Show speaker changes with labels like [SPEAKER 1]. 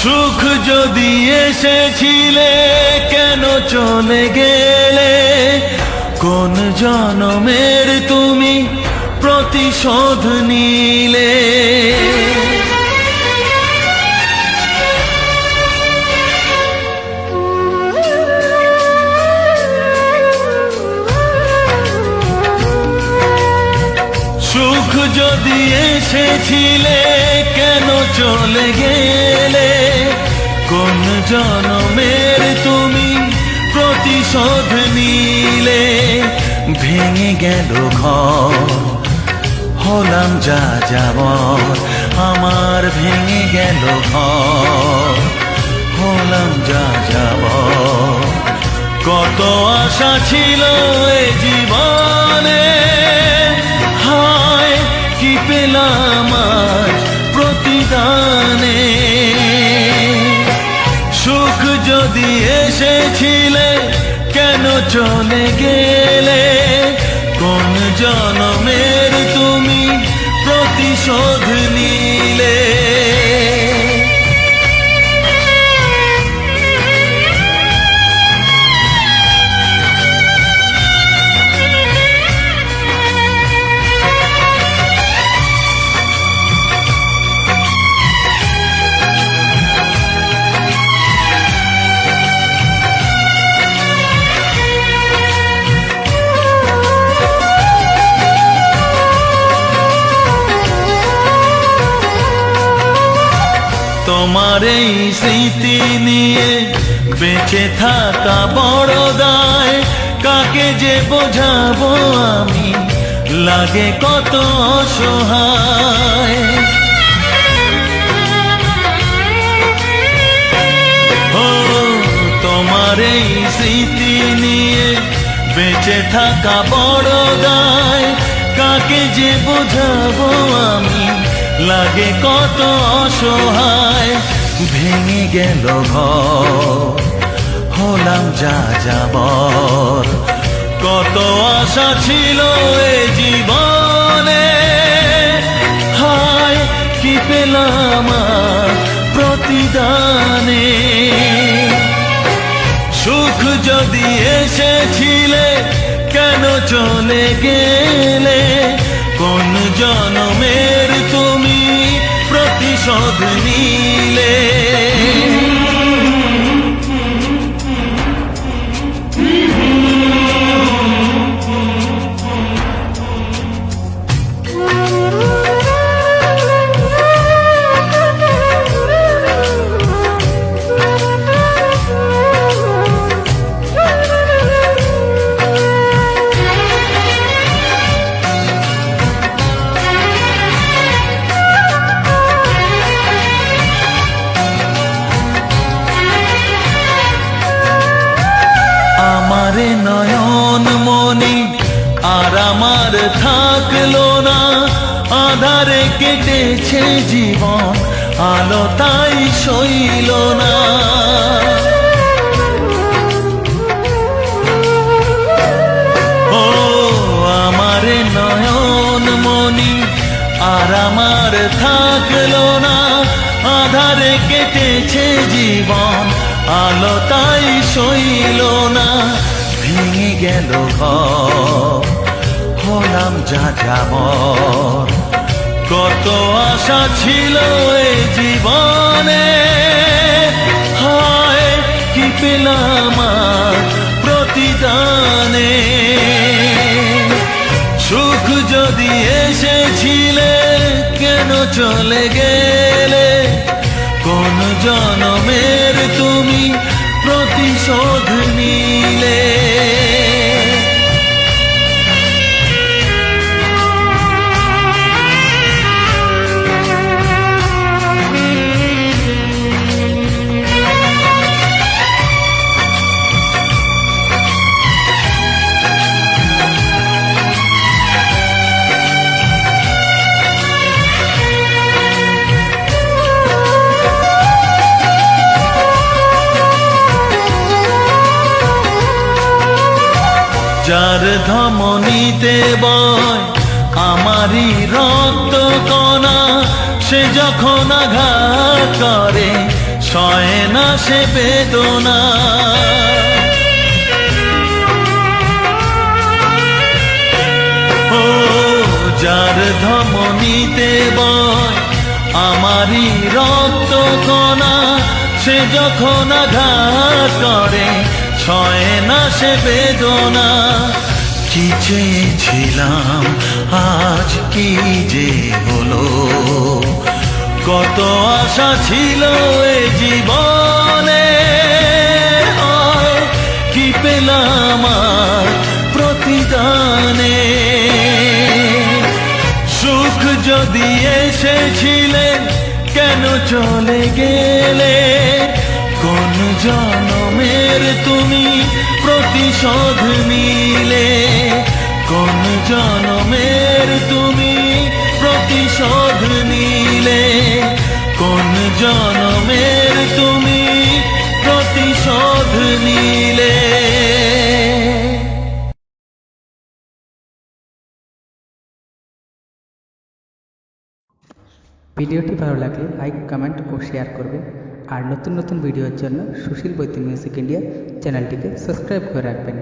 [SPEAKER 1] সুখ যদি এসেছিলে কেন চলে গেলে, কোন জনমের তুমি প্রতিশোধ নিলে। সুখ যদি এসেছিলে কেন চলে গেলে, কোন জনমের তুমি প্রতিশোধ নিলে। ভেঙে গেল ঘর, হলাম যা যাবর, আমার ভেঙে গেল ঘর, হলাম যা যাবর। কত আশা ছিল এ জীবনে, হায় কি পেলাম আজ প্রতিদানে। সুখ যদি এসেছিলে কেন চলে গেলে, কোন জনমের তুমি প্রতিশোধ নিলে। তোমার এই স্মৃতি নিয়ে বেঁচে থাকা বড় দায়, কাকে যে বোঝাবো আমি, লাগে কত অসহায়। ও তোমার এই স্মৃতি নিয়ে বেঁচে থাকা বড় দায়, কাকে যে বোঝাবো আমি, লাগে কত অসহায়। ভেঙে গেল ঘর, হলাম যা যাবর, কত আশা ছিল এ জীবনে, হায় কি পেলাম প্রতিদানে। সুখ যদি এসেছিলে কেন চলে গেলে, কোন জনমের তুমি প্রতিশোধ নিলে। আমারে নয়ন মনি আর আমার থাকলো না, আধারে কেটেছে জীবন, আলো তাই সইল না। ও আমারে নয়ন মনি আর আমার থাকলো না, আধারে কেটেছে জীবন, আলো তাই সইল না। ভেঙে গেল ঘর, হলাম যা যাবর, কত আশা ছিল এ জীবনে, হায় কি পেলাম প্রতিদানে। সুখ যদি এসেছিলে কেন চলে গেলে, কোন জনমের তুমি প্রতিশোধ নিলে। যার ধমনীতে বয় আমারই রক্ত কণা, সে যখন আঘাত করে সয় না সে বেদনা। ও যার ধমনীতে বয় আমারই রক্ত কণা, সে যখন আঘাত করে সয় না সে বেদনা। কি চেয়েছিলাম আজ কি যে হলো, কত আশা ছিল এ জীবনে, কি পেলাম আর প্রতিদানে। সুখ যদি এসেছিলে কেন চলে গেলে, কোন জনমের তুমি প্রতিশোধ নিলে, কোন জনমের তুমি প্রতিশোধ নিলে, কোন জনমের তুমি প্রতিশোধ নিলে।
[SPEAKER 2] ভিডিওটি ভালো লাগলে লাইক, কমেন্ট ও শেয়ার করবেন। আর নতুন নতুন ভিডিওর জন্য সুশীল বৈদ্য মিউজিক ইন্ডিয়া চ্যানেলটিকে সাবস্ক্রাইব করে রাখবেন।